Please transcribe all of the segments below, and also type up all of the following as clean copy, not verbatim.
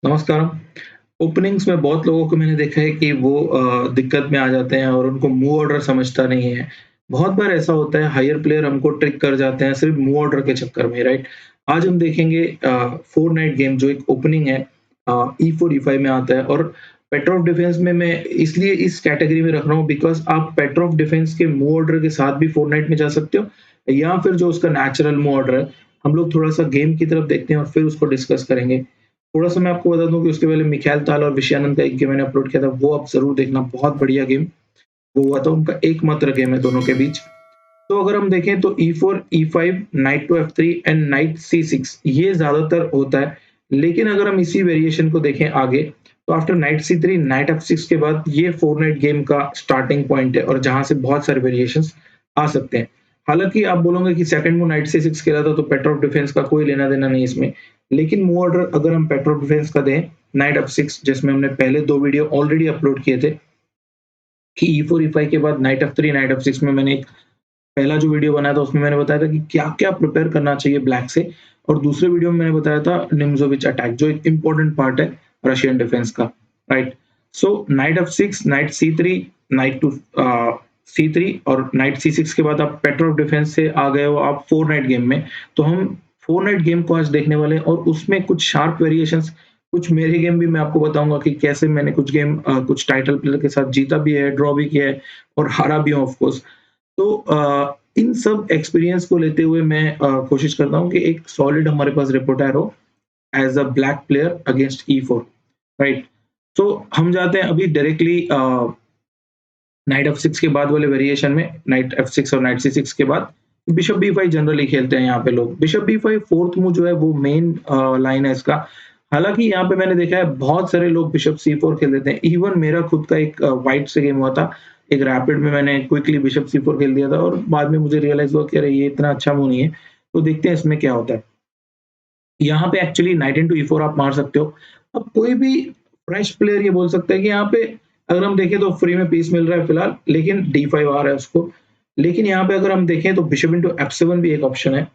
नमस्कार। ओपनिंग्स में बहुत लोगों को मैंने देखा है कि वो दिक्कत में आ जाते हैं और उनको मूव ऑर्डर समझता नहीं है। बहुत बार ऐसा होता है हायर प्लेयर हमको ट्रिक कर जाते हैं सिर्फ़ मूव ऑर्डर के चक्कर में, राइट? आज हम देखेंगे 4 नाइट गेम जो एक ओपनिंग है E4, E5 में आता है और पेट्रो ऑफ डिफेंस में मैं इसलिए इस कैटेगरी में रख रहा हूँ बिकॉज़ आप पेट्रो ऑफ डिफेंस के मूव ऑर्डर के साथ भी 4 नाइट में जा सकते हो या फिर जो उसका नेचुरल मूव ऑर्डर है, हम लोग थोड़ा-सा गेम की तरफ देखते हैं और फिर उसको डिस्कस करेंगे। थोड़ा-सा मैं आपको बता दूँ कि उसके पहले मिखाइल ताल और विषयानंद का एक गेम मैंने अपलोड किया था, वो आप ज़रूर देखना, बहुत बढ़िया गेम वो हुआ था, उनका एकमात्र गेम है दोनों के बीच। तो अगर हम देखें तो E4, E5, night to F3 and night C6 ये ज़्यादातर होता है, लेकिन अगर हम इसी वेरिएशन को देखें आगे, तो after night C3, night F6 के बाद ये 4 नाइट गेम का स्टार्टिंग पॉइंट है और जहाँ से बहुत सारे वेरिएशंस आ सकते हैं। हालाँकि आप बोलोगे कि सेकंड मूव नाइट C6 खेला था, तो पेट्रो ऑफ डिफेंस का कोई लेना-देना नहीं इसमें। लेकिन मूव ऑर्डर अगर हम पेट्रो ऑफ डिफेंस का दें, नाइट F6 जिसमें हमने पहले 2 वीडियो ऑलरेडी अपलोड किए थे कि E4, E5 के बाद नाइट F3, नाइट F6 में मैंने एक पहला जो वीडियो बनाया था उसमें मैंने बताया था कि क्या-क्या प्रिपेयर करना चाहिए ब्लैक से और दूसरे वीडियो में मैंने बताया था निम्ज़ोविच अटैक जो एक इम्पोर्टेंट पार्ट है रशियन डिफेंस का, right? So knight F6, knight C3, knight to C3 और नाइट C6 के बाद आप पेट्रो ऑफ डिफेंस से आ गए हो आप 4 नाइट गेम में। तो हम 4 नाइट गेम को आज देखने वाले हैं और उसमें कुछ शार्प वेरिएशंस कुछ मेरे गेम भी मैं आपको बताऊँगा कि कैसे मैंने कुछ गेम कुछ टाइटल प्लेयर के साथ जीता भी है, ड्रॉ भी किया है और हारा भी हूँ ऑफ कोर्स। तो इन सब एक्सपीरियंस को लेते हुए मैं कोशिश करता हूँ कि एक सॉलिड हमारे पास रिपोर्टर हो as a black player against E4 right? तो हम जाते हैं अभी डायरेक्टली नाइट F6 के बाद वाले वेरिएशन में, नाइट F6 और नाइट C6 के बाद बिशप B5 जनरली खेलते हैं यहाँ पे लोग। बिशप B5 4th मूव जो है वो मेन लाइन है इसका। हालाँकि यहाँ पे मैंने देखा है बहुत सारे लोग बिशप C4 खेल देते हैं। इवन मेरा खुद का एक व्हाइट से गेम हुआ था। एक रैपिड में मैंने क्विकली बिशप C4 खेल दिया था और बाद में मुझे रियलाइज़ हुआ कि अरे ये इतना अच्छा मूव नहीं है। तो देखते हैं इसमें क्या होता है। यहाँ पे एक्चुअली नाइट इनटू E4 आप मार सकते हो। अब कोई भी फ्रेश प्लेयर ये बोल सकता है कि यहाँ पे अगर हम देखें तो फ्री में पीस मिल रहा है फिलहाल, लेकिन D5 आ रहा है उसको। लेकिन यहाँ पे अगर हम देखें तो बिशप इंटू F7 भी एक ऑप्शन है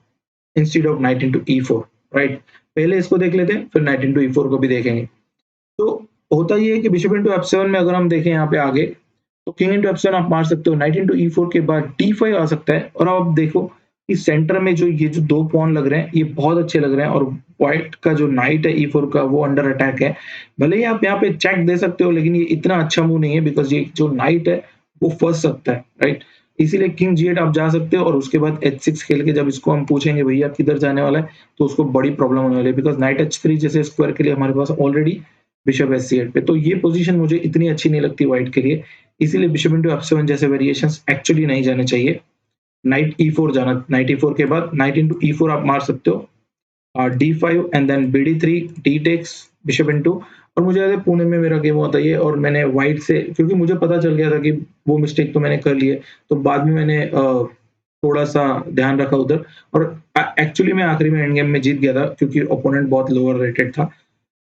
instead of night into E4 right? पहले इसको देख लेते हैं, फिर नाइट इंटू E4 को भी देखेंगे। तो होता ये है कि बिशप इंटू F7 में अगर हम देखें यहाँ पे आगे, तो किंग इंटू F7 आप मार सकते हो, नाइट इंटू E4 के बाद D5 आ सकता है और अब आप देखो कि सेंटर में जो ये जो 2 पॉन लग रहे हैं, ये बहुत अच्छे लग रहे हैं और व्हाइट का जो नाइट है E4 का वो अंडर अटैक है। भले ही आप यहाँ पे चेक दे सकते हो लेकिन ये इतना अच्छा मूव नहीं है बिकॉज़ ये जो नाइट है वो फँस सकता है, राइट? इसीलिए किंग G8 आप जा सकते हो और उसके बाद H6 खेल के जब इसको हम पूछेंगे भैया किधर जाने वाला है, तो उसको बड़ी प्रॉब्लम होने वाली है बिकॉज़ नाइट H3 जैसे स्क्वायर के लिए हमारे पास ऑलरेडी बिशप H8 पे। तो ये पोज़ीशन मुझे इतनी अच्छी नहीं लगती व्हाइट के लिए, इसीलिए बिशप इंटू F7 जैसे वेरिएशंस एक्चुअली नहीं जाने चाहिए। नाइट E4 जाना नाइट E4 के बाद नाइट इंटू E4 आप मार सकते हो। D5 and then BD3 D takes bishop into और मुझे याद है पुणे में मेरा गेम हुआ था ये और मैंने व्हाइट से क्योंकि मुझे पता चल गया था कि वो मिस्टेक तो मैंने कर ली है, तो बाद में मैंने थोड़ा-सा ध्यान रखा उधर और एक्चुअली मैं आखिरी में एंड गेम में जीत गया था क्योंकि ओपोनेंट बहुत लोअर रेटेड था।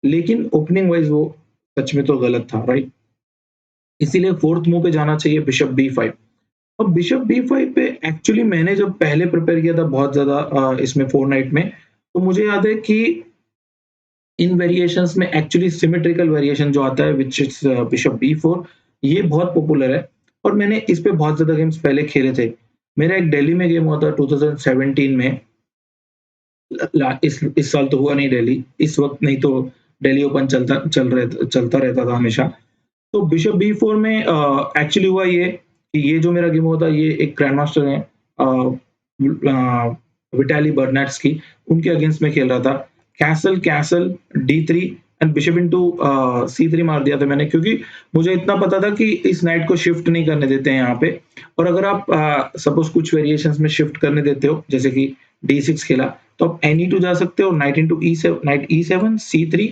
लेकिन ओपनिंग वाइज़ वो सच में तो गलत था, राइट? इसीलिए 4th मूव पे जाना चाहिए बिशप B5। अब बिशप B5 पे एक्चुअली मैंने जब पहले प्रिपेयर किया था बहुत ज़्यादा इसमें 4 नाइट में, तो मुझे याद है कि इन वेरिएशंस में एक्चुअली सिमेट्रिकल वेरिएशन जो आता है व्हिच इज़ बिशप B4 ये बहुत पॉपुलर है और मैंने इस पे बहुत ज़्यादा गेम्स पहले खेले थे। मेरा एक दिल्ली में गेम हुआ था 2017 में इस साल तो हुआ नहीं दिल्ली, इस वक़्त नहीं तो दिल्ली ओपन चलता रहता था हमेशा। तो बिशप B4 में एक्चुअली हुआ ये कि ये जो मेरा गेम हुआ था ये एक ग्रैंड मास्टर हैं विटाली बर्नैट्स्की उनके अगेंस्ट में खेल रहा था। Castle D3 and bishop into C3 मार दिया था मैंने क्योंकि मुझे इतना पता था कि इस नाइट को शिफ्ट नहीं करने देते हैं यहाँ पे और अगर आप सपोज़ कुछ वेरिएशंस में शिफ्ट करने देते हो जैसे कि D6 खेला तो आप NE2 जा सकते हो, knight E7, C3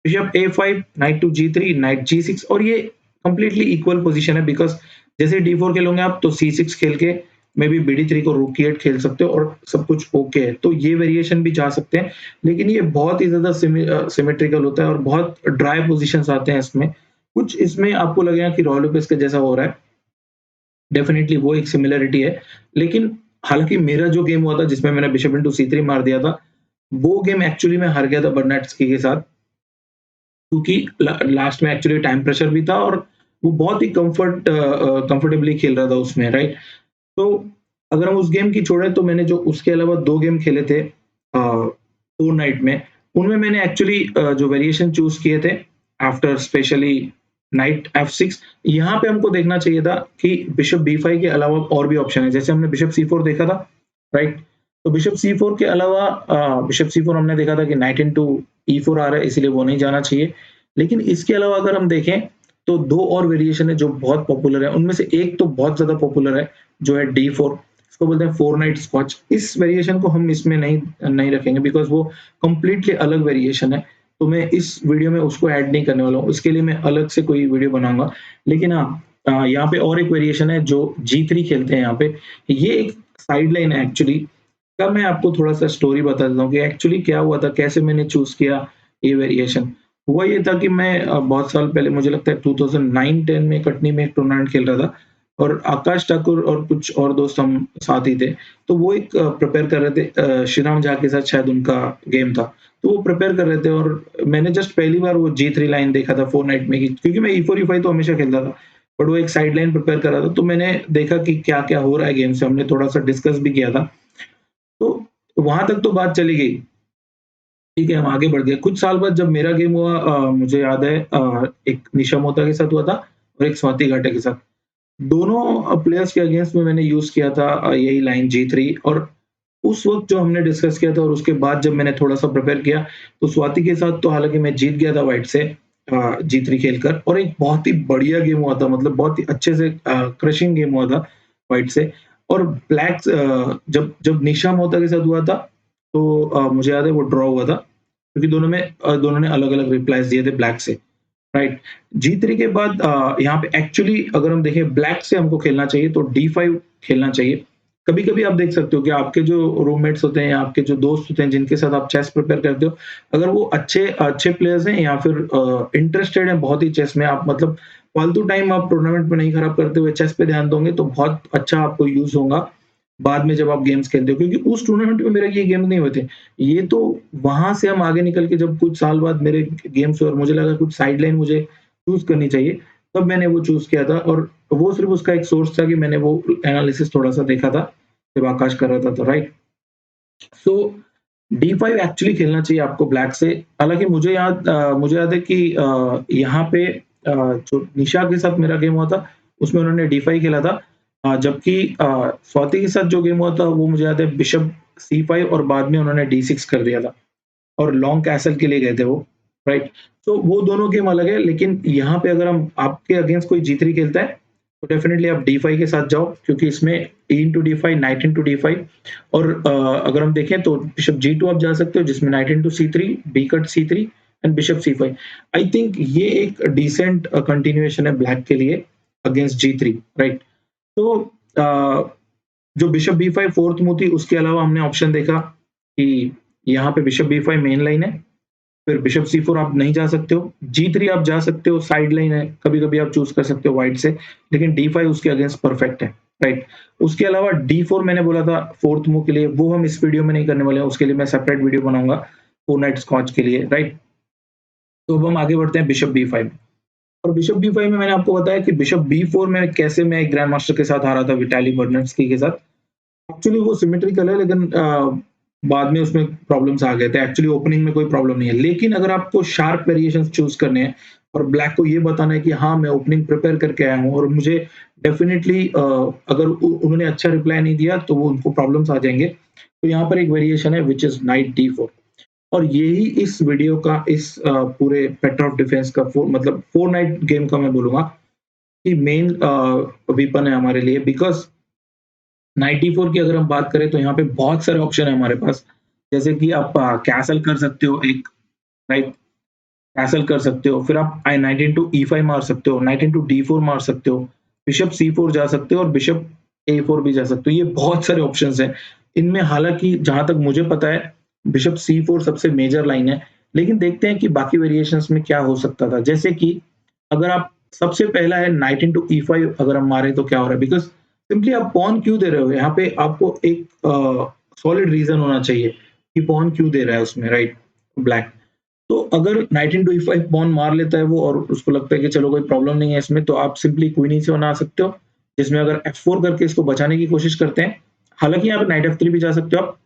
bishop A5, knight to G3, knight G6 और ये कंप्लीटली इक्वल पोजीशन है बिकॉज़ जैसे D4 खेलोगे आप तो C6 खेल के मे बी BD3 को रूक E8 खेल सकते हो और सब कुछ ओके है। तो ये वेरिएशन भी जा सकते हैं, लेकिन ये बहुत ही ज़्यादा सिमेट्रिकल होता है और बहुत ड्राई पोज़ीशंस आते हैं इसमें। कुछ इसमें आपको लगेगा कि रॉय लुइस के जैसा हो रहा है, डेफिनिटली वो एक सिमिलैरिटी है। लेकिन हालाँकि मेरा जो गेम हुआ था जिसमें मैंने बिशप इंटू C3 मार दिया था, वो गेम एक्चुअली मैं हार गया था बर्नैट्स्की के साथ। क्योंकि लास्ट में एक्चुअली टाइम प्रेशर भी था और वो बहुत ही कंफर्टेबली खेल रहा था उसमें, राइट? तो अगर हम उस गेम की छोड़े तो मैंने जो उसके अलावा 2 गेम खेले थे फोर्टनाइट में, उनमें मैंने एक्चुअली जो वेरिएशन चूज़ किए थे आफ्टर स्पेशली नाइट F6, यहाँ पे हमको देखना चाहिए था कि बिशप B5 के अलावा और भी ऑप्शन है। जैसे हमने बिशप C4 देखा था, राइट? तो बिशप C4 के अलावा बिशप C4 हमने देखा था कि नाइट इनटू E4 आ रहा है, इसीलिए वो नहीं जाना चाहिए। लेकिन इसके अलावा अगर हम देखें तो 2 और वेरिएशन है जो बहुत पॉपुलर है। उनमें से एक तो बहुत ज़्यादा पॉपुलर है, जो है D4, इसको बोलते हैं 4 नाइट स्कॉच। इस वेरिएशन को हम इसमें नहीं नहीं रखेंगे बिकॉज़ वो कंप्लीटली अलग वेरिएशन है। तो मैं इस वीडियो में उसको ऐड नहीं करने वाला हूँ। उसके लिए मैं अलग से कोई वीडियो बनाऊँगा। लेकिन हाँ, यहाँ पे और एक वेरिएशन है जो G3 खेलते हैं यहाँ पे। ये एक साइड लाइन है एक्चुअली। तब मैं आपको थोड़ा-सा स्टोरी बता देता हूँ कि एक्चुअली क्या हुआ था, कैसे मैंने चूज़ किया ये वेरिएशन। हुआ ये था कि मैं बहुत साल पहले मुझे लगता है 2009-10 में कटनी में एक टूर्नामेंट खेल रहा था और आकाश ठाकुर और कुछ और दोस्त हम साथ ही थे। तो वो एक प्रिपेयर कर रहे थे श्रीराम झा के साथ शायद उनका गेम था। तो वो प्रिपेयर कर रहे थे और मैंने जस्ट पहली बार वो G3 लाइन देखा था फोर्टनाइट में कि क्योंकि मैं E4, E5 तो हमेशा खेलता था। बट वो एक साइड लाइन प्रिपेयर कर रहा था, तो मैंने देखा कि क्या-क्या हो रहा है गेम से, हमने थोड़ा-सा डिस्कस भी किया था। तो वहाँ तक तो बात चली गई। ठीक है, हम आगे बढ़ गए। कुछ साल बाद जब मेरा गेम हुआ मुझे याद है एक निशा मोहता के साथ हुआ था और एक स्वाति घाटे के साथ। दोनों प्लेयर्स के अगेंस्ट में मैंने यूज़ किया था यही लाइन G3 और उस वक़्त जो हमने डिस्कस किया था और उसके बाद जब मैंने थोड़ा-सा प्रिपेयर किया, तो स्वाति के साथ तो हालाँकि मैं जीत गया था व्हाइट से G3 खेलकर और एक बहुत ही बढ़िया गेम हुआ था, मतलब बहुत ही अच्छे से क्रशिंग गेम हुआ था व्हाइट से। और जब जब निशा मोहता के साथ हुआ था, तो मुझे याद है वो ड्रॉ हुआ था, क्योंकि दोनों ने अलग-अलग रिप्लाईज़ दिए थे ब्लैक से, राइट? G3 के बाद यहाँ पे एक्चुअली अगर हम देखें ब्लैक से हमको खेलना चाहिए तो D5 खेलना चाहिए। कभी-कभी आप देख सकते हो कि आपके जो रूममेट्स होते हैं या आपके जो दोस्त होते हैं जिनके साथ आप चेस प्रिपेयर करते हो, अगर वो अच्छे अच्छे प्लेयर्स हैं या फिर इंटरेस्टेड हैं बहुत ही चेस में, आप मतलब फालतू टाइम आप टूर्नामेंट में नहीं खराब करते हुए चेस पे ध्यान दोगे तो बहुत अच्छा आपको यूज़ होगा बाद में जब आप गेम्स खेलते हो, क्योंकि उस टूर्नामेंट में मेरे ये गेम नहीं हुए थे। ये तो वहाँ से हम आगे निकल के जब कुछ साल बाद मेरे गेम्स हुए और मुझे लगा कुछ साइडलाइन मुझे चूज़ करनी चाहिए, तब मैंने वो चूज़ किया था और वो सिर्फ़ उसका एक सोर्स था कि मैंने वो एनालिसिस थोड़ा-सा देखा था, जब आकाश कर रहा था तो, राइट? सो D5 एक्चुअली खेलना चाहिए आपको ब्लैक से। हालाँकि मुझे याद है कि यहाँ पे जो निशा के साथ मेरा गेम हुआ था, उसमें उन्होंने D5 खेला था। जबकि स्वाति के साथ जो गेम हुआ था, वो मुझे याद है बिशप C5 और बाद में उन्होंने D6 कर दिया था और लॉन्ग कैसल के लिए गए थे वो, राइट? तो वो दोनों गेम अलग है, लेकिन यहाँ पे अगर हम आपके अगेंस्ट कोई G3 खेलता है, तो डेफिनिटली आप D5 के साथ जाओ क्योंकि इसमें E into D5, night into D5 और अगर हम देखें तो बिशप G2 आप जा सकते हो जिसमें knight into C3, B cut C3 and bishop C5। I think ये एक डिसेंट कंटिन्यूएशन है ब्लैक के लिए अगेंस्ट G3, राइट? तो जो बिशप B5 फोर्थ मूव थी, उसके अलावा हमने ऑप्शन देखा कि यहाँ पे बिशप B5 मेन लाइन है, फिर बिशप C4 आप नहीं जा सकते हो, G3 आप जा सकते हो, साइड लाइन है, कभी-कभी आप चूज़ कर सकते हो व्हाइट से, लेकिन D5 उसके अगेंस्ट परफेक्ट है, राइट? उसके अलावा D4 मैंने बोला था फोर्थ मूव के लिए, वो हम इस वीडियो में नहीं करने वाले हैं, उसके लिए मैं सेपरेट वीडियो बनाऊँगा, 4 नाइट स्कॉच के लिए, राइट? तो अब हम आगे बढ़ते हैं बिशप B5 और बिशप B5 में मैंने आपको बताया कि बिशप B4 में कैसे मैं एक ग्रैंड मास्टर के साथ हारा था, विटाली बर्नर्स्की के साथ। एक्चुअली वो सिमेट्रिकल है, लेकिन बाद में उसमें प्रॉब्लम्स आ गए थे। एक्चुअली ओपनिंग में कोई प्रॉब्लम नहीं है। लेकिन अगर आपको शार्प वेरिएशंस चूज़ करने हैं और ब्लैक को ये बताना है कि हाँ, मैं ओपनिंग प्रिपेयर करके आया हूँ और मुझे डेफिनिटली अगर उन्होंने अच्छा रिप्लाई नहीं दिया तो वो उनको प्रॉब्लम्स आ जाएँगे। तो यहाँ पर एक वेरिएशन है व्हिच इज़ नाइट D4 और यही इस वीडियो का पूरे पेट्रा ऑफ डिफेंस का मतलब 4 नाइट गेम का मैं बोलूँगा कि मेन वेपन है हमारे लिए, बिकॉज़ 94 की अगर हम बात करें तो यहाँ पे बहुत सारे ऑप्शन है हमारे पास। जैसे कि आप कैसल कर सकते हो एक, राइट? कैसल कर सकते हो, फिर आप नाइट इंटू E5 मार सकते हो, नाइट इंटू D4 मार सकते हो, बिशप C4 जा सकते हो और बिशप A4 भी जा सकते हो। ये बहुत सारे ऑप्शंस हैं। इनमें हालाँकि जहाँ तक मुझे पता है, बिशप C4 सबसे मेजर लाइन है, लेकिन देखते हैं कि बाकी वेरिएशंस में क्या हो सकता था। जैसे कि अगर आप सबसे पहला है नाइट इंटू E5 अगर हम मारे तो क्या हो रहा है? बिकॉज़ सिंपली आप पॉन क्यों दे रहे हो? यहाँ पे आपको एक सॉलिड रीज़न होना चाहिए कि पॉन क्यों दे रहा है उसमें, राइट? ब्लैक। तो अगर नाइट इनटू e5 पॉन मार लेता है वो और उसको लगता है कि चलो कोई प्रॉब्लम नहीं है इसमें, तो आप सिंपली क्वीन e7 आ सकते हो, जिसमें अगर f4 करके इसको बचाने की कोशिश करते हैं, हालाँकि यहाँ पे नाइट f3 भी जा सकते हो आप,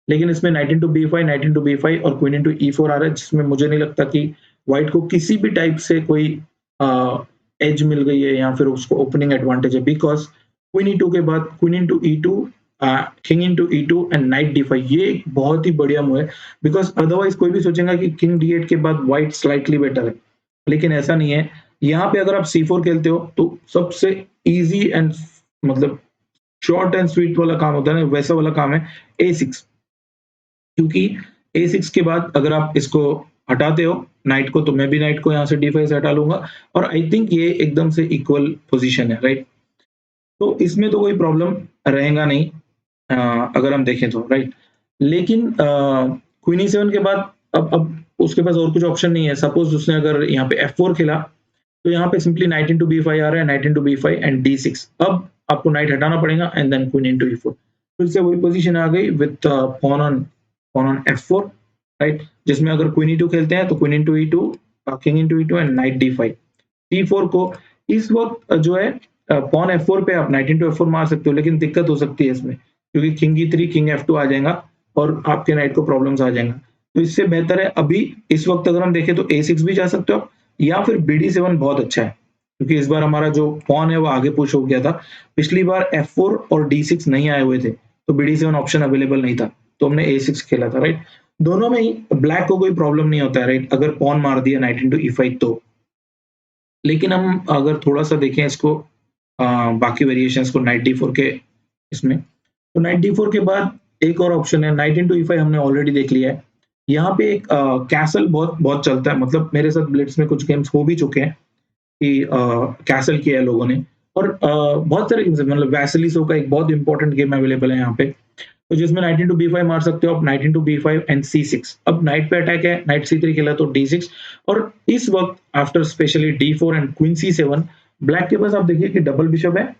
लेकिन इसमें night into b5, night into b5 और क्वीन इनटू e4 आ रहा है, जिसमें मुझे नहीं लगता कि व्हाइट को किसी भी टाइप से कोई एज मिल गई है या फिर उसको ओपनिंग एडवांटेज है, बिकॉज़ क्वीन e2 के बाद queen into e2, king into e2 and night d5, ये एक बहुत ही बढ़िया मूव है, बिकॉज़ अदरवाइज़ कोई भी सोचेगा कि किंग d8 के बाद व्हाइट स्लाइटली बेटर है, लेकिन ऐसा नहीं है। यहाँ पे अगर आप c4 खेलते हो तो सबसे ईज़ी एंड मतलब शॉर्ट एंड स्वीट वाला काम होता है ना, वैसा वाला काम है a6, क्योंकि a6 के बाद अगर आप इसको हटाते हो नाइट को, तो मैं भी नाइट को यहाँ से d5 से हटा लूँगा और आई थिंक ये एकदम से इक्वल पोज़ीशन है, राइट? तो इसमें तो कोई प्रॉब्लम रहेगा नहीं, अगर हम देखें तो, राइट? लेकिन क्वीन ई7 के बाद अब उसके पास और कुछ ऑप्शन नहीं है। सपोज़ उसने अगर यहाँ पे f4 खेला, तो यहाँ पे सिंपली नाइट इंटू b5 आ रहा है, night into b5 and d6। अब आपको नाइट हटाना पड़ेगा and then queen into e4। फिर से वही पोज़ीशन आ गई with pawn on f4, right? जिसमें अगर क्वीन e2 खेलते हैं तो queen into e2, king into e2 and night d5। c4 को इस वक़्त जो है पॉन f4 पे आप नाइट इंटू f4 मार सकते हो, लेकिन दिक्कत हो सकती है इसमें, क्योंकि किंग e3, किंग f2 आ जाएगा और आपके नाइट को प्रॉब्लम्स आ जाएगा। तो इससे बेहतर है अभी इस वक़्त अगर हम देखें तो a6 भी जा सकते हो आप, या फिर bd7 बहुत अच्छा है, क्योंकि इस बार हमारा जो पॉन है वो आगे पुश हो गया था। पिछली बार f4 और d6 नहीं आए हुए थे, तो bd7 ऑप्शन अवेलेबल नहीं था, तो हमने a6 खेला था, राइट? दोनों में ही ब्लैक को कोई प्रॉब्लम नहीं होता है, राइट? अगर पॉन मार दिया नाइट इंटू e5 तो। लेकिन हम अगर थोड़ा-सा देखें इसको, बाकी वेरिएशंस को नाइट d4 के इसमें, तो नाइट d4 के बाद एक और ऑप्शन है, नाइट इंटू e5 हमने ऑलरेडी देख लिया है। यहाँ पे एक कैसल बहुत बहुत चलता है, मतलब मेरे साथ ब्लिट्ज में कुछ गेम्स हो भी चुके हैं कि कैसल किया है लोगों ने, और बहुत सारे गेम्स हैं, मतलब वैसिलिसो का एक बहुत इंपॉर्टेंट गेम अवेलेबल है यहाँ पे, तो जिसमें नाइट इंटू b5 मार सकते हो आप, night into b5 and c6। अब नाइट पे अटैक है, नाइट c3 खेला तो d6, और इस वक़्त after specially d4 and queen c7, black के पास आप देखिए कि डबल बिशप है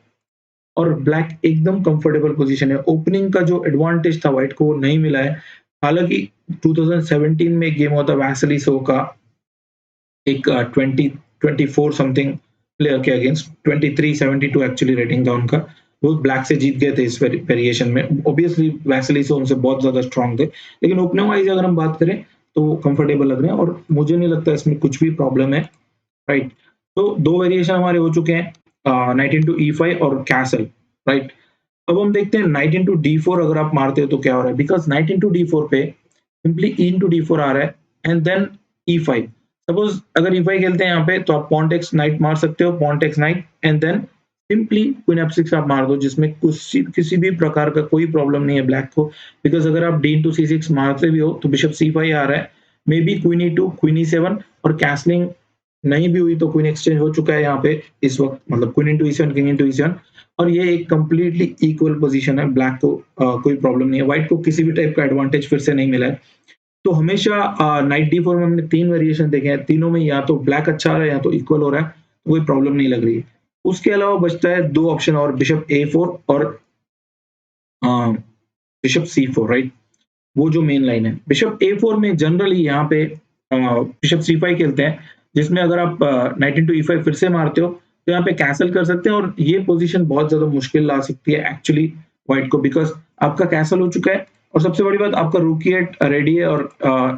और ब्लैक एकदम कंफर्टेबल पोजीशन है। ओपनिंग का जो एडवांटेज था व्हाइट को वो नहीं मिला है। हालाँकि 2017 में एक गेम हुआ था वैसिलिसो का, एक 20-24 समथिंग प्लेयर के अगेंस्ट, 23-72 एक्चुअली रेटिंग था उनका। वो ब्लैक से जीत गए थे इस वेरिएशन में। ऑब्वियसली वैसिलिसो उनसे बहुत ज़्यादा स्ट्रॉन्ग थे, लेकिन ओपनिंग वाइज़ अगर हम बात करें तो कंफर्टेबल लग रहे हैं और मुझे नहीं लगता इसमें कुछ भी प्रॉब्लम है, राइट? तो 2 वेरिएशन हमारे हो चुके हैं, नाइट इंटू ई5 और कैसल, राइट? अब हम देखते हैं नाइट इंटू डी4 अगर आप मारते हो तो क्या हो रहा है, बिकॉज़ नाइट इंटू डी4 पे सिंपली ई इंटू डी4 आ रहा है एंड देन ई5। सपोज़ अगर ई5 खेलते हैं यहाँ पे तो आप पॉन टेक्स नाइट मार सकते हो, pawn takes knight and then simply queen F6 आप मार दो, जिसमें किसी भी प्रकार का कोई प्रॉब्लम नहीं है ब्लैक को, बिकॉज़ अगर आप डी इंटू सी6 मारते भी हो तो बिशप सी5 आ रहा है, मे बी क्वीन ई2, क्वीन ई7, और कैसलिंग नहीं भी हुई तो क्वीन एक्सचेंज हो चुका है यहाँ पे इस वक़्त, मतलब queen into e7, king into e7, और ये एक कंप्लीटली इक्वल पोज़ीशन है। ब्लैक को कोई प्रॉब्लम नहीं है, व्हाइट को किसी भी टाइप का एडवांटेज फिर से नहीं मिला है। तो हमेशा नाइट डी4 में हमने 3 वेरिएशन देखे हैं, तीनों में या तो ब्लैक अच्छा आ रहा है या तो इक्वल हो रहा है, कोई प्रॉब्लम नहीं लग रही है। उसके अलावा बचता है 2 ऑप्शन और, बिशप ए4 और अ, बिशप सी4, राइट? वो जो मेन लाइन है। बिशप ए4 में जनरली यहाँ पे बिशप सी5 खेलते हैं, जिसमें अगर आप नाइट इंटू ई5 फिर से मारते हो, तो यहाँ पे कैसल कर सकते हैं और ये पोज़ीशन बहुत ज़्यादा मुश्किल ला सकती है एक्चुअली व्हाइट को, बिकॉज़ आपका कैसल हो चुका है और सबसे बड़ी बात आपका रूक ई8 रेडी है और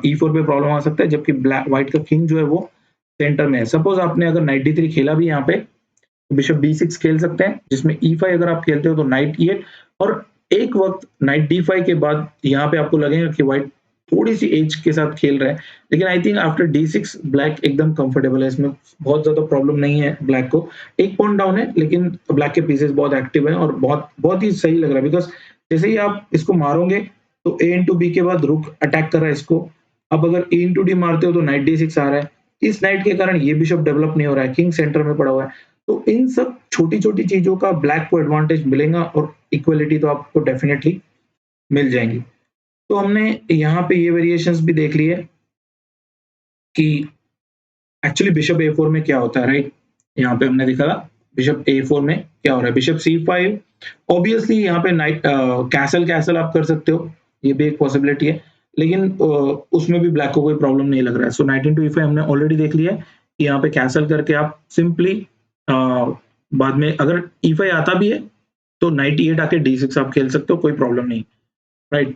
ई4 पे प्रॉब्लम आ सकता है, जबकि ब्लैक व्हाइट का किंग जो है वो सेंटर में है। सपोज़ आपने अगर नाइट डी3 खेला भी यहाँ पे, तो बिशप बी6 खेल सकते हैं, जिसमें ई5 अगर आप खेलते हो तो नाइट ई8, और एक वक़्त नाइट डी5 के बाद यहाँ पे आपको लगेगा कि व्हाइट थोड़ी-सी एज के साथ खेल रहा है, लेकिन आई थिंक आफ्टर डी6 ब्लैक एकदम कंफर्टेबल है, इसमें बहुत ज़्यादा प्रॉब्लम नहीं है ब्लैक को। 1 पॉइंट डाउन है, लेकिन ब्लैक के पीसेस बहुत एक्टिव हैं और बहुत बहुत ही सही लग रहा है, बिकॉज़ जैसे ही आप इसको मारोगे तो ए इंटू बी के बाद रुक अटैक कर रहा है इसको। अब अगर ए इंटू डी मारते हो तो नाइट डी6 आ रहा है। इस नाइट के कारण ये बिशप डेवलप नहीं हो रहा है, किंग सेंटर में पड़ा हुआ है। तो इन सब छोटी-छोटी चीज़ों का ब्लैक को एडवांटेज मिलेगा और इक्वालिटी तो आपको डेफिनिटली मिल जाएँगी। तो हमने यहाँ पे ये वेरिएशंस भी देख लिए कि एक्चुअली बिशप ए4 में क्या होता है, राइट? यहाँ पे हमने देखा बिशप ए4 में क्या हो रहा है, बिशप सी5, ऑब्वियसली यहाँ पे नाइट कैसल कैसल आप कर सकते हो, ये भी एक पॉसिबिलिटी है। लेकिन उसमें भी ब्लैक को कोई प्रॉब्लम नहीं लग रहा है। सो नाइट इनटू ई5 हमने ऑलरेडी देख लिया है कि यहाँ पे कैसल करके आप सिंपली बाद में अगर ई5 आता भी है तो नाइट ई8 आके डी6 आप खेल सकते हो, कोई प्रॉब्लम नहीं, राइट।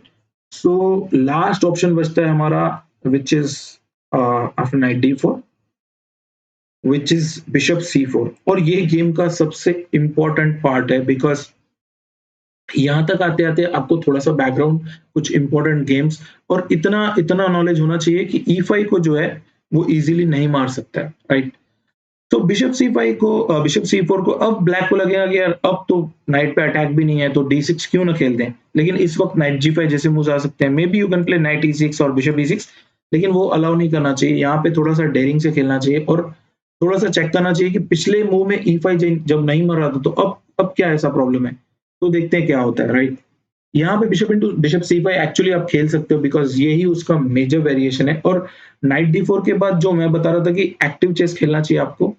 सो लास्ट ऑप्शन बचता है हमारा विच इज आफ्टर नाइट डी4 विच इज बिशप सी4, और ये गेम का सबसे इंपॉर्टेंट पार्ट है बिकॉज यहाँ तक आते आते आपको थोड़ा सा बैकग्राउंड, कुछ इंपॉर्टेंट गेम्स और इतना इतना नॉलेज होना चाहिए कि ई5 को जो है वो इजीली नहीं मार सकता है, राइट। तो बिशप सी5 को बिशप सी4 को अब ब्लैक को लगेगा कि यार अब तो नाइट पे अटैक भी नहीं है तो डी6 क्यों ना खेल दें, लेकिन इस वक्त नाइट जी5 जैसे मूव्स आ सकते हैं। Maybe you can play knight ई6 और बिशप ई6, लेकिन वो अलाउ नहीं करना चाहिए। यहाँ पे थोड़ा सा डेयरिंग से खेलना चाहिए और थोड़ा सा चेक करना चाहिए कि पिछले मूव में ई5 जब नहीं मर रहा था तो अब क्या ऐसा प्रॉब्लम है, तो देखते हैं क्या होता है, राइट। यहाँ पे बिशप सी5 एक्चुअली आप खेल सकते हो बिकॉज यही उसका मेजर वेरिएशन है। और नाइट डी4 के बाद जो मैं बता रहा था कि एक्टिव चेस खेलना चाहिए आपको,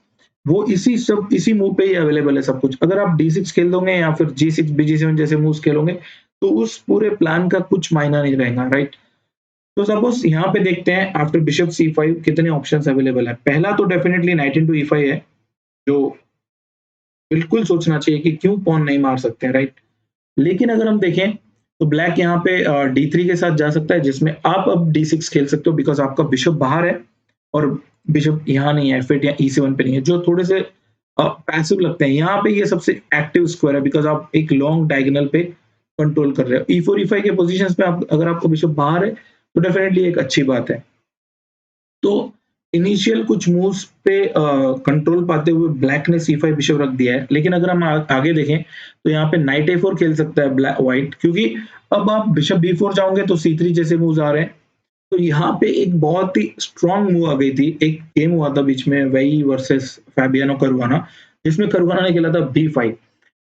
वो इसी मूव पे ही अवेलेबल है सब कुछ। अगर आप डी6 खेल दोगे या फिर जी6 बीजी7 जैसे मूव्स खेलोगे तो उस पूरे प्लान का कुछ मायना नहीं रहेगा, राइट। तो सपोज यहाँ पे देखते हैं आफ्टर बिशप सी5 कितने ऑप्शंस अवेलेबल है। पहला तो डेफिनेटली नाइट इनटू ई5 है, जो बिल्कुल सोचना चाहिए कि क्यों पॉन नहीं मार सकते हैं, राइट। लेकिन अगर हम देखें तो ब्लैक यहाँ पे डी3 के साथ जा सकता है जिसमें आप अब डी6 खेल सकते हो बिकॉज आपका बिशप बाहर है और बिशप यहाँ नहीं है, फिर या ई7 पे नहीं है, जो थोड़े से पैसिव लगते हैं। यहाँ पे ये सबसे एक्टिव स्क्वायर है बिकॉज आप एक लॉन्ग डायगोनल पे कंट्रोल कर रहे हो। ई4 ई5 के पोजीशंस पे अगर आपको बिशप बाहर है तो डेफिनेटली एक अच्छी बात है। तो इनिशियल कुछ मूव्स पे कंट्रोल पाते हुए ब्लैक ने सी5 बिशप रख दिया है, लेकिन अगर हम आगे देखें तो यहाँ पे नाइट ए4 खेल सकता है ब्लैक व्हाइट, क्योंकि अब आप बिशप बी4 जाओगे तो सी3 जैसे मूव्स आ रहे हैं। तो यहाँ पे एक बहुत ही स्ट्रॉन्ग मूव आ गई थी। एक गेम हुआ था बीच में वेई वर्सेस फैबियानो करुआना, जिसमें करुआना ने खेला था बी5।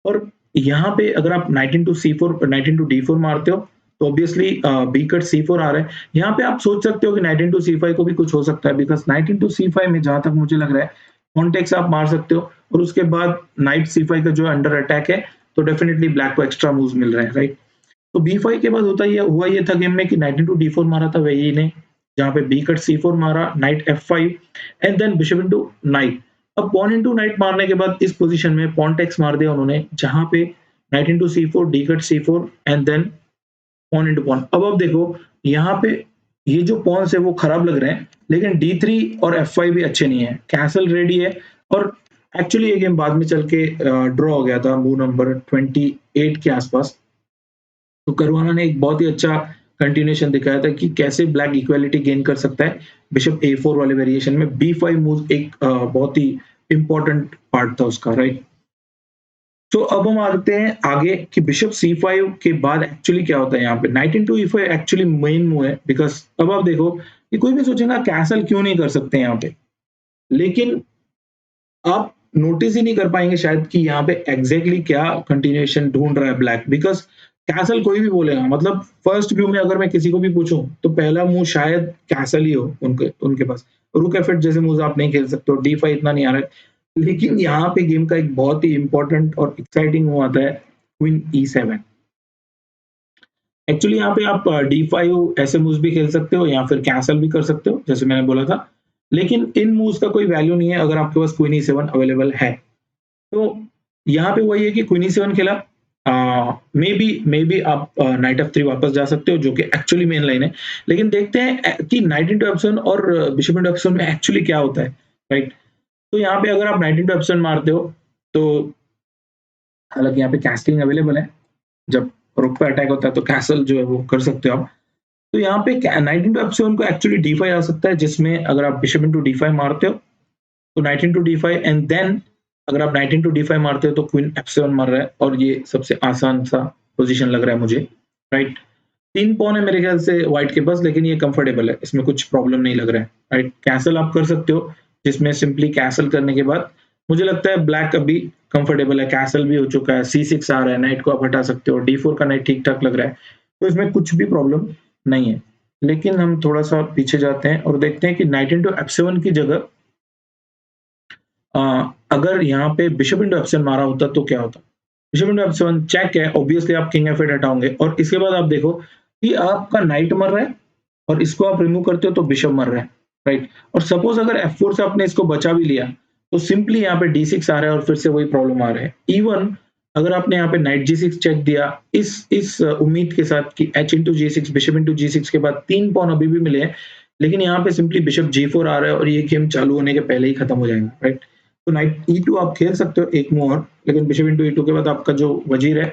और यहाँ पे अगर आप नाइट इनटू सी4 नाइट इनटू डी4 मारते हो तो ऑब्वियसली बी कट सी4 आ रहा है। यहाँ पे आप सोच सकते हो कि नाइट इनटू सी5 को भी कुछ हो सकता है बिकॉज नाइट इनटू सी5 में जहां तक मुझे लग रहा है कॉन्टेक्स आप मार सकते हो और उसके बाद नाइट सी5 का जो अंडर अटैक है तो डेफिनेटली ब्लैक को एक्स्ट्रा मूव्स मिल रहे हैं, राइट। तो बी5 के बाद हुआ ये था गेम में कि नाइट इनटू डी4 मारा था वही ने, जहाँ पे बी कट सी4 मारा, knight F5 and then bishop into knight. अब पॉन इनटू नाइट मारने के बाद इस पोजीशन में पॉन टेक्स मार दिया उन्होंने, जहां पे knight into C4 D cut C4 and then pawn into pawn. अब देखो यहाँ पे ये जो पॉन्स है वो खराब लग रहे हैं, लेकिन डी3 और एफ5 भी अच्छे नहीं है। कैसल रेडी है और एक्चुअली ये गेम बाद में चल के ड्रॉ हो गया था मूव नंबर 28 के आसपास। तो करुआना ने एक बहुत ही अच्छा कंटिन्यूएशन दिखाया था कि कैसे ब्लैक इक्वालिटी गेन कर सकता है बिशप ए4 वाले वेरिएशन में। बी5 मूव एक बहुत ही इंपॉर्टेंट पार्ट था उसका, राइट। तो अब हम आते हैं आगे कि बिशप सी5 के बाद एक्चुअली क्या होता है। यहाँ पे नाइट इनटू ई5 एक्चुअली मेन मूव है बिकॉज अब आप देखो कि कोई भी सोचेगा कैसल क्यों नहीं कर सकते यहाँ पे, लेकिन आप नोटिस ही नहीं कर पाएंगे शायद कि यहाँ पे एग्जैक्टली क्या कंटिन्यूएशन ढूंढ रहा है ब्लैक, बिकॉज कैसल कोई भी बोलेगा। मतलब फर्स्ट व्यू में अगर मैं किसी को भी पूछूं तो पहला मूव शायद कैसल ही हो उनके उनके पास। रुक एफ8 जैसे मूव आप नहीं खेल सकते हो, डी5 इतना नहीं आ रहा है। लेकिन यहाँ पे गेम का एक बहुत ही इंपॉर्टेंट और एक्साइटिंग मूव आता है क्वीन ई7। एक्चुअली यहाँ पे आप डी5 ऐसे मूव्स भी खेल सकते हो या फिर कैसल भी कर सकते हो जैसे मैंने बोला था, लेकिन इन मूव्स का कोई वैल्यू नहीं है अगर आपके पास क्वीन ई7 अवेलेबल है। तो यहाँ पे वही है कि क्वीन ई7 खेला, मे बी आप नाइट एफ3 वापस जा सकते हो जो कि एक्चुअली मेन लाइन है। लेकिन देखते हैं कि नाइट इंटू एफ7 और बिशप इंटू एफ7 में एक्चुअली क्या होता है, राइट। तो यहाँ पे अगर आप नाइट इंटू एफ7 मारते हो तो हालांकि यहाँ पे कैस्टिंग अवेलेबल है, जब रुक पे अटैक होता है तो कैसल जो है वो कर सकते हो आप। तो यहाँ पे नाइट इंटू एफ7 को एक्चुअली डी5 आ सकता है, जिसमें अगर आप बिशप इंटू डी5 मारते हो तो नाइट इंटू डी5 एंड देन अगर आप नाइट इंटू डी5 मारते हो तो क्वीन एफ7 मार रहा है और ये सबसे आसान सा पोजीशन लग रहा है मुझे, राइट। 3 पॉन है मेरे ख्याल से व्हाइट के पास, लेकिन ये कंफर्टेबल है, इसमें कुछ प्रॉब्लम नहीं लग रहा है, राइट। कैसल आप कर सकते हो जिसमें सिंपली कैसल करने के बाद मुझे लगता है ब्लैक अभी कंफर्टेबल है। कैसल भी हो चुका है, C6 आ रहा है, नाइट को आप हटा सकते हो, D4 का नाइट ठीक ठाक लग रहा है, तो इसमें कुछ भी प्रॉब्लम नहीं है। लेकिन हम थोड़ा सा पीछे जाते हैं और देखते हैं कि नाइट इंटू एफ7 की जगह अगर यहाँ पे बिशप इंटू एफ7 मारा होता तो क्या होता। बिशप इंटू एफ7 चेक है, ऑब्वियसली आप किंग एफ8 हटाओगे और इसके बाद आप देखो कि आपका नाइट मर रहा है और इसको आप रिमूव करते हो तो बिशप मर रहा है, राइट? और सपोज अगर F4 से आपने इसको बचा भी लिया, तो सिंपली यहाँ पे D6 आ रहा है और फिर से वही प्रॉब्लम आ रहा है। इवन अगर आपने यहाँ पे नाइट G6 चेक दिया इस उम्मीद के साथ कि H into G6 bishop into G6 के बाद 3 पॉन अभी भी मिले हैं, लेकिन यहाँ पे सिंपली बिशप G4 आ रहा है और ये गेम चालू होने के पहले ही खत्म हो जाएगा, राइट? तो नाइट E2 आप खेल सकते हो एक मूव और, लेकिन बिशप into E2 के बाद आपका जो वजीर है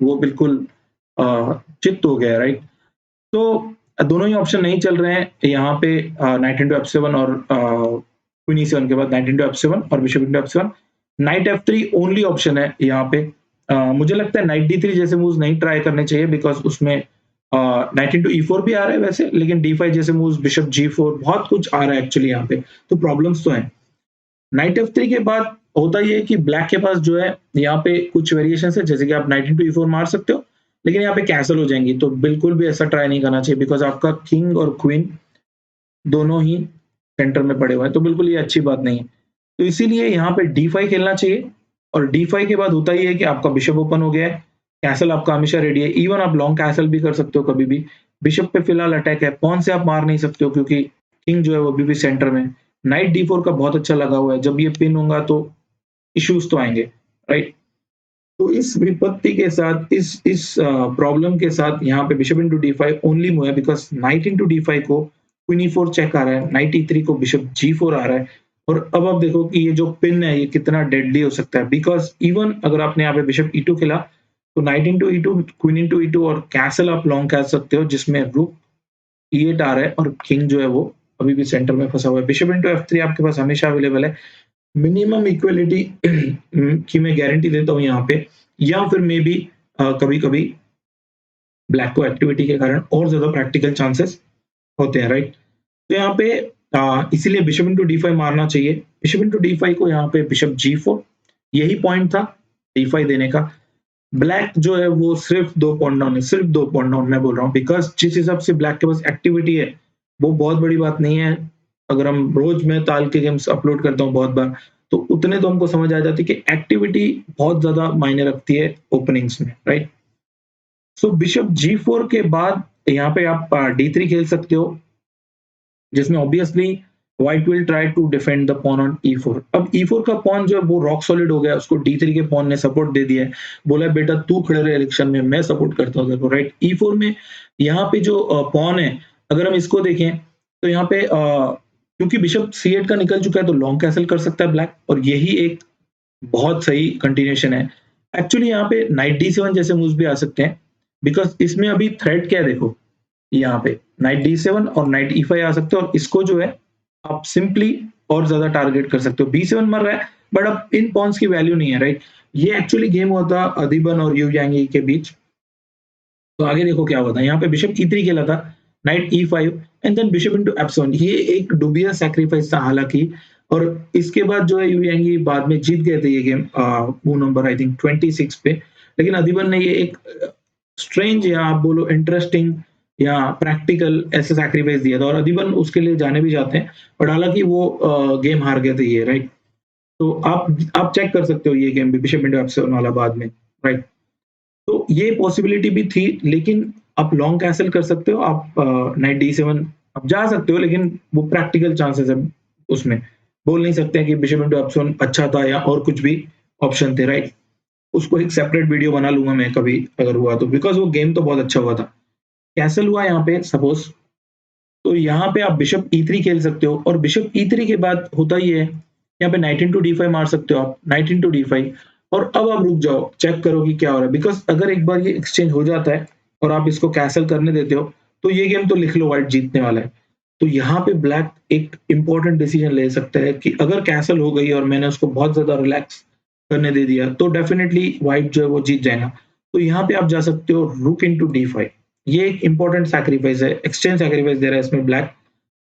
वो बिल्कुल चित्त हो गया, राइट? तो दोनों ही ऑप्शन नहीं चल रहे हैं यहाँ पे, नाइट इंटू F7 और क्वीन E7 के बाद नाइट इंटू F7 और bishop into F7। Night F3 only option है यहाँ पे। मुझे लगता है नाइट D3 जैसे मूव्स नहीं ट्राई करने चाहिए, बिकॉज उसमें नाइट इंटू E4 भी आ रहा है वैसे, लेकिन D5 जैसे मूव्स, बिशप G4 बहुत कुछ आ रहा है एक्चुअली यहाँ पे, तो प्रॉब्लम्स तो हैं। नाइट F3 के बाद होता ये है कि ब्लैक के पास जो है यहाँ पे कुछ वेरिएशन है, जैसे कि आप नाइट इंटू E4 मार सकते हो, लेकिन यहाँ पे कैसल हो जाएंगी, तो बिल्कुल भी ऐसा ट्राई नहीं करना चाहिए, बिकॉज आपका किंग और क्वीन दोनों ही सेंटर में पड़े हुए हैं, तो बिल्कुल ये अच्छी बात नहीं है। तो इसीलिए यहाँ पे D5 खेलना चाहिए, और D5 के बाद होता ये है कि आपका बिशप ओपन हो गया है, कैसल आपका हमेशा रेडी है, इवन आप लॉन्ग कैसल भी कर सकते हो कभी भी। बिशप पे फिलहाल अटैक है, पॉन से आप मार नहीं सकते हो क्योंकि किंग जो है वो अभी भी सेंटर में। नाइट D4 का बहुत अच्छा लगा हुआ है, जब ये पिन होगा तो इश्यूज तो आएंगे, राइट? तो इस विपत्ति के साथ, इस प्रॉब्लम के साथ यहाँ पे bishop into D5 only move है, बिकॉज नाइट इंटू D5 को क्वीन E4 चेक आ रहा है, नाइट E3 को बिशप G4 आ रहा है, और अब आप देखो कि ये जो पिन है ये कितना डेडली हो सकता है, बिकॉज इवन अगर आपने यहाँ पे बिशप E2 खेला तो night into E2, queen into E2 और कैसल आप लॉन्ग खेल सकते हो, जिसमें रुक E8 आ रहा है और किंग जो है वो अभी भी सेंटर में फंसा हुआ है। बिशप इंटू F3 आपके पास हमेशा अवेलेबल है, मिनिमम इक्वलिटी की मैं गारंटी देता हूँ यहाँ पे, या फिर मे बी कभी-कभी ब्लैक को एक्टिविटी के कारण और ज़्यादा प्रैक्टिकल चांसेस होते हैं, राइट? तो यहाँ पे इसीलिए बिशप इंटू D5 मारना चाहिए। बिशप इंटू D5 को यहाँ पे बिशप G4, यही पॉइंट था D5 देने का। ब्लैक जो है वो सिर्फ 2 पॉइंट डाउन है, सिर्फ 2 पॉइंट डाउन मैं बोल रहा हूँ, बिकॉज़ जिस हिसाब से ब्लैक के पास एक्टिविटी है, वो बहुत बड़ी बात नहीं है। अगर हम रोज़ मैं ताल के गेम्स अपलोड करता हूँ बहुत बार, तो उतने तो हमको समझ आ जाती है कि एक्टिविटी बहुत ज़्यादा मायने रखती है ओपनिंग्स में, राइट? सो बिशप G4 के बाद यहाँ पे आप D3 खेल सकते हो, जिसमें obviously white will try to defend the pawn on E4। अब E4 का पॉन जो है वो रॉक सॉलिड हो गया, उसको D3 के पॉन ने सपोर्ट दे दिया है। बोला है बेटा तू खड़े रहे इलेक्शन में, मैं सपोर्ट करता हूँ तेरे को, राइट? E4 में यहाँ पे जो पॉन है, अगर हम इसको देखें तो यहाँ पे क्योंकि बिशप C8 का निकल चुका है तो लॉन्ग कैसल कर सकता है ब्लैक, और यही एक बहुत सही कंटिन्यूएशन है। एक्चुअली यहाँ पे नाइट D7 जैसे मूव्स भी आ सकते हैं, बिकॉज़ इसमें अभी थ्रेट क्या है देखो, यहाँ पे नाइट D7 और नाइट E5 आ सकते हो, और इसको जो है आप सिंपली और ज्यादा टारगेट कर सकते हो। B7 मर रहा है, बट अब इन पॉन्स की वैल्यू नहीं है, राइट? ये एक्चुअली गेम हुआ था अधिबन और यू यांगी के बीच। तो आगे देखो क्या हुआ था, यहाँ पे बिशप E3 खेला था, knight E5 and then bishop into F7। ये एक डुबियस सैक्रिफाइस था हालांकि, और इसके बाद जो है यू यांगी बाद में जीत गए थे ये game, move number I think 26 पे। लेकिन अधिबन ने ये एक स्ट्रेंज या आप बोलो इंटरेस्टिंग या प्रैक्टिकल ऐसे सैक्रिफाइस दिया था, और अधिबन उसके लिए जाने भी जाते हैं, बट हालांकि वो गेम हार गए थे ये, राइट? तो आप चेक कर सकते हो ये गेम भी, बिशप इंटू F7 वाला बाद में, राइट? तो ये पॉसिबिलिटी भी थी, लेकिन आप लॉन्ग कैसल कर सकते हो, आप नाइट D7 आप जा सकते हो, लेकिन वो प्रैक्टिकल चांसेस है उसमें। बोल नहीं सकते हैं कि बिशप इंटू F7 अच्छा था या और कुछ भी ऑप्शन थे, राइट? उसको एक सेपरेट वीडियो बना लूँगा मैं कभी अगर हुआ तो, बिकॉज़ वो गेम तो बहुत अच्छा हुआ था। कैसल हुआ यहाँ पे सपोज़, तो यहाँ पे आप बिशप E3 खेल सकते हो, और बिशप E3 के बाद होता ये है, यहाँ पे नाइट इंटू D5 मार सकते हो आप, नाइट इंटू D5, और अब आप रुक जाओ, चेक करो कि क्या हो रहा है, बिकॉज़ अगर एक बार ये एक्सचेंज हो जाता है और आप इसको कैसल करने देते हो, तो ये गेम तो लिख लो व्हाइट जीतने वाला है। तो यहाँ पे ब्लैक एक इम्पोर्टेंट डिसीजन ले सकता है कि अगर कैसल हो गई और मैंने उसको बहुत ज़्यादा रिलैक्स करने दे दिया, तो डेफिनिटली व्हाइट जो है वो जीत जाएगा। तो यहाँ पे आप जा सकते हो रुक इंटू D5। ये एक इम्पोर्टेंट सैक्रिफाइस है, एक्सचेंज सैक्रिफाइस दे रहा है इसमें ब्लैक।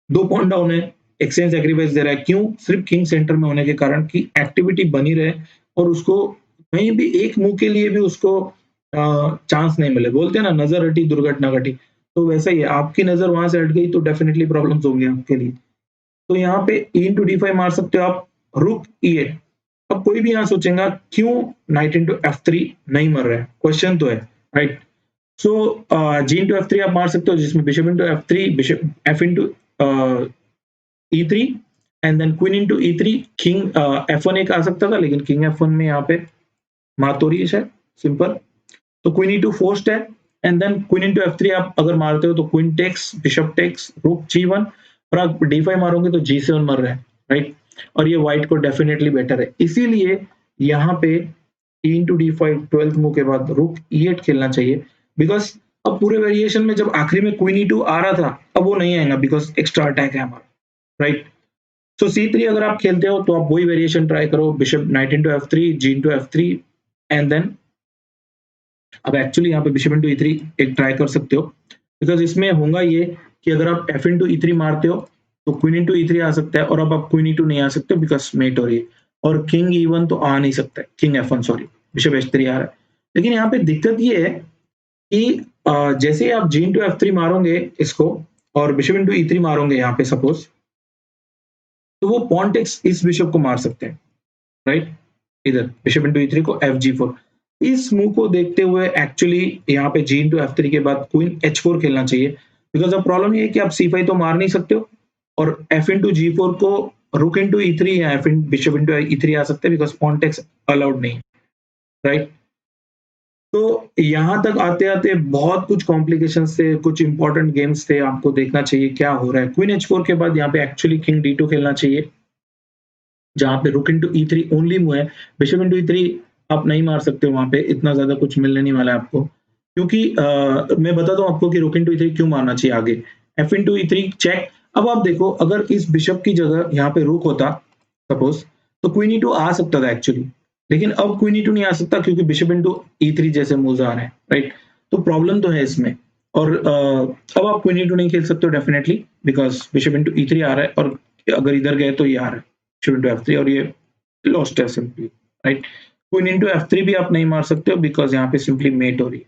2 पॉइंट डाउन है, एक्सचेंज सैक्रिफाइस दे रहा है, क्यों? सिर्फ किंग सेंटर में होने के कारण कि एक्टिविटी बनी रहे, और उसको कहीं भी एक मूव के लिए भी उसको चांस नहीं मिले। बोलते हैं ना, नज़र हटी दुर्घटना घटी, तो वैसा ही है, आपकी नज़र वहाँ से हट गई तो डेफिनिटली प्रॉब्लम्स होंगे आपके लिए। तो यहाँ पे ई इंटू D5 मार सकते हो आप, रुक E8। अब कोई भी यहाँ सोचेगा क्यों नाइट इंटू F3 नहीं मर रहा है? क्वेश्चन तो है, राइट? सो जी इंटू F3 आप मार सकते हो, जिसमें bishop into F3, bishop F into E3 and then queen into E3, king F1 एक आ सकता था, लेकिन किंग F1 में यहाँ पे मात हो रही है शायद, सिंपल। तो क्वीन E2 फोर्स्ड है, and then queen into F3 आप अगर मारते हो तो क्वीन टेक्स, बिशप टेक्स, रुक G1, और आप D5 मारोगे तो G7 मर रहे हैं, राइट। और ये व्हाइट को डेफिनेटली बेटर है, इसीलिए यहाँ पे E into D5 12th move के बाद रुक E8 खेलना चाहिए, बिकॉज अब पूरे वेरिएशन में जब आखिरी में क्वीन E2 आ रहा था, अब वो नहीं आएगा बिकॉज एक्स्ट्रा अटैक है हमारा, राइट। सो C3 अगर आप खेलते हो तो आप वही वेरिएशन ट्राई करो, bishop knight into F3, G into F3, and then अब एक्चुअली यहाँ पे बिशप इंटू E3 एक ट्राई कर सकते हो, बिकॉज इसमें होगा ये कि अगर आप F इंटू E3 मारते हो तो क्वीन इंटू E3 आ सकता है, और अब आप क्वीन E2 नहीं आ सकते बिकॉज मेट हो रही है, और किंग E1 तो आ नहीं सकता है, king F1 sorry, bishop H3 आ रहा है। लेकिन यहाँ पे दिक्कत ये है कि जैसे ही आप G इंटू F3 मारोगे इसको, और बिशप इंटू E3 मारोगे यहाँ पे सपोज, तो वो पॉन टेक्स इस बिशप को मार सकते हैं, राइट। इधर बिशप इंटू E3 को FG4, इस मूव को देखते हुए एक्चुअली यहाँ पे G इंटू F3 के बाद क्वीन H4 खेलना चाहिए, बिकॉज अब प्रॉब्लम ये है कि आप C5 तो मार नहीं सकते हो, और F इंटू G4 को रुक इंटू E3 या बिशप इंटू E3 आ सकते हैं, बिकॉज पॉन टेक्स अलाउड नहीं, राइट। तो यहाँ तक आते-आते बहुत कुछ कॉम्प्लिकेशंस थे, कुछ इंपॉर्टेंट गेम्स थे, आपको देखना चाहिए क्या हो रहा है। क्वीन H4 के बाद यहाँ पे एक्चुअली किंग D2 खेलना चाहिए, जहाँ पे रुक इंटू E3 ओनली मूव है, बिशप इंटू E3 आप नहीं मार सकते हो, वहाँ पे इतना ज़्यादा कुछ मिलने नहीं वाला है आपको। क्योंकि मैं बताता हूँ आपको कि रुक इंटू E3 क्यों मारना चाहिए आगे। F इंटू E3 चेक, अब आप देखो अगर इस बिशप की जगह यहाँ पे रुक होता सपोज़, तो क्वीन E2 आ सकता था एक्चुअली, लेकिन अब क्वीन E2 नहीं आ सकता क्योंकि बिशप इंटू E3 जैसे मूव्स आ रहे हैं, राइट? तो प्रॉब्लम तो है इसमें, और अब आप क्वीन E2 नहीं खेल सकते हो definitely, because bishop into E3 आ रहा है, और अगर इधर गए तो ये आ रहा है। बिशप इंटू F3, और ये लॉस्ट है simply, right. Queen into F3 भी आप नहीं मार सकते हो बिकॉज़ यहाँ पे सिंपली मेट हो रही है।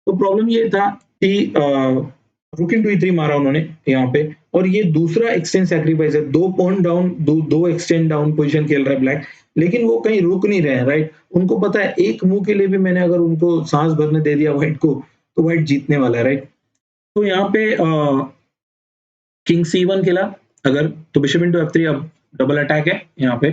तो प्रॉब्लम ये था कि रुक इंटू E3 मारा उन्होंने यहाँ पे, और ये दूसरा एक्सटेंड सैक्रिफाइस है, 2 pawn down, 2 extend down position खेल रहा है ब्लैक, लेकिन वो कहीं रुक नहीं रहे हैं, राइट। उनको पता है एक मूव के लिए भी मैंने अगर उनको सांस भरने दे दिया व्हाइट को, तो व्हाइट जीतने वाला है, राइट। तो यहाँ पे किंग C1 खेला अगर, तो बिशप इंटू F3 अब डबल अटैक है यहाँ पे।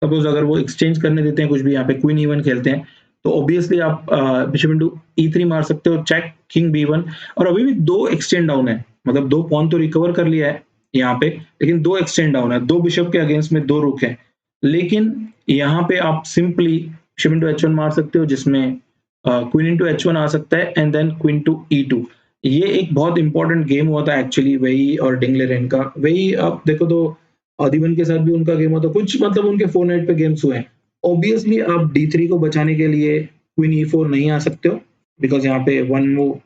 सपोज अगर वो एक्सचेंज करने देते हैं कुछ भी, यहाँ पे क्वीन E1 खेलते हैं, तो ऑब्वियसली आप बिशप इंटू E3 मार सकते हो, चेक किंग B1, और अभी भी 2 एक्सटेंड डाउन है, मतलब 2 पॉन तो रिकवर कर लिया है यहाँ पे, लेकिन 2 एक्सटेंड डाउन है, 2 बिशप के अगेंस्ट में 2 रुक है। लेकिन यहाँ पे आप सिंपली बिशप इंटू H1 मार सकते हो, जिसमें क्वीन इंटू H1 आ सकता है, and then queen to E2। ये एक बहुत इंपॉर्टेंट गेम हुआ था एक्चुअली, वही और डिंगलेरेन का, वही आप देखो तो ऑदिबन के साथ भी उनका गेम हुआ था, कुछ मतलब उनके 4 नाइट पे गेम्स हुए हैं। ऑब्वियसली आप D3 को बचाने के लिए क्वीन E4 नहीं आ सकते हो, बिकॉज़ यहाँ पे 1 मूव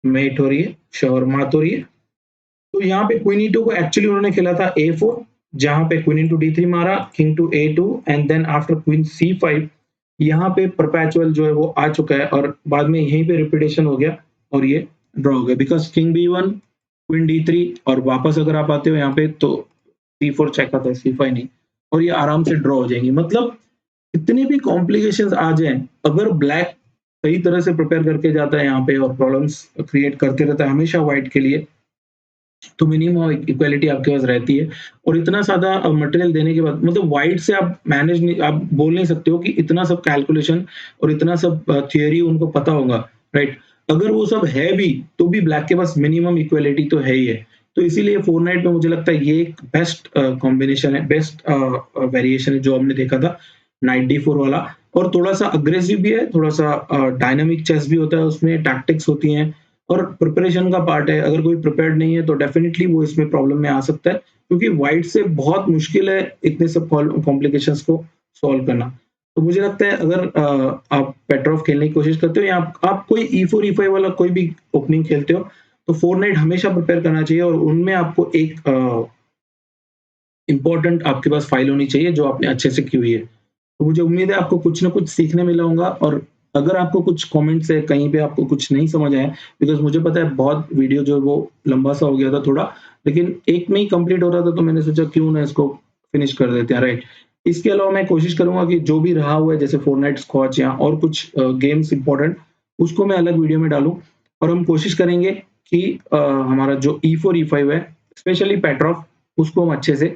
मेट हो रही है, श्योर मात हो रही है। तो यहाँ पे क्वीन E2 को एक्चुअली उन्होंने खेला था A4, जहाँ पे क्वीन इंटू D3 मारा, king to A2, and then after queen C5, यहाँ पे परपेचुअल जो है वो आ चुका है, और बाद में यहीं पे रिपीटेशन हो गया, और ये ड्रॉ हो गया, because king B1, queen D3, और वापस अगर आप आते हो यहाँ पे तो C4 चेक आता है, C5 नहीं, और ये आराम से ड्रॉ हो जाएंगी। मतलब कितने भी कॉम्प्लिकेशंस आ जाएँ, अगर ब्लैक सही तरह से प्रिपेयर करके जाता है यहाँ पे और प्रॉब्लम्स क्रिएट करते रहता है हमेशा व्हाइट के लिए, तो मिनिमम इक्वालिटी आपके पास रहती है। और इतना ज़्यादा मटेरियल देने के बाद, मतलब व्हाइट से आप मैनेज नहीं, आप बोल नहीं सकते हो कि इतना सब कैलकुलेशन और इतना सब थियरी उनको पता होगा, राइट। अगर वो सब है भी, तो भी ब्लैक के पास मिनिमम इक्वालिटी तो है ही है। तो इसीलिए फोरनाइट में मुझे लगता है ये एक बेस्ट कॉम्बिनेशन है, बेस्ट वेरिएशन है जो हमने देखा था नाइट D4 वाला। और थोड़ा सा अग्रेसिव भी है, थोड़ा सा डायनामिक चेस भी होता है उसमें, टैक्टिक्स होती हैं, और प्रिपरेशन का पार्ट है। अगर कोई प्रिपेयर्ड नहीं है तो डेफिनिटली वो इसमें प्रॉब्लम में आ सकता है, क्योंकि व्हाइट से बहुत मुश्किल है इतने सब कॉम्प्लिकेशंस को सॉल्व करना। तो मुझे लगता है अगर आप पेट्रोफ खेलने की कोशिश करते हो, या आप कोई E4 E5 वाला कोई भी ओपनिंग खेलते हो, तो फोरनाइट हमेशा प्रिपेयर करना चाहिए, और उनमें आपको एक इम्पोर्टेंट आपके पास फाइल होनी चाहिए जो आपने अच्छे से की हुई है। तो मुझे उम्मीद है आपको कुछ ना कुछ सीखने मिला होगा, और अगर आपको कुछ कमेंट्स है, कहीं पे आपको कुछ नहीं समझ आया, बिकॉज़ मुझे पता है बहुत वीडियो जो है वो लंबा-सा हो गया था थोड़ा, लेकिन एक में ही कंप्लीट हो रहा था, तो मैंने सोचा क्यों ना इसको फिनिश कर देते हैं, राइट। इसके अलावा मैं कोशिश करूँगा कि जो भी रहा हुआ है, जैसे फोरनाइट, स्क्वॉच या और कुछ गेम्स इम्पोर्टेंट, उसको मैं अलग वीडियो में डालूँ और हम कोशिश करेंगे कि हमारा जो E4, E5 है, स्पेशली पेट्रॉफ, उसको हम अच्छे से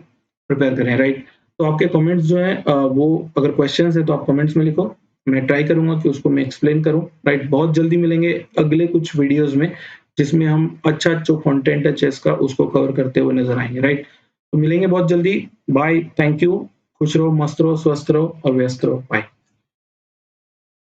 प्रिपेयर करें, राइट? तो आपके कमेंट्स जो हैं वो अगर क्वेश्चन्स हैं तो आप कमेंट्स में लिखो, मैं ट्राई करूँगा कि उसको मैं एक्सप्लेन करूँ, राइट? बहुत जल्दी मिलेंगे अगले कुछ वीडियोज़ में, जिसमें हम अच्छा जो कंटेंट है चेस का, उसको कवर करते हुए नज़र आएँगे, राइट? तो मिलेंगे बहुत जल्दी, बाय, थैंक यू, खुश रहो, मस्त रहो, स्वस्थ रहो और व्यस्त रहो, बाय।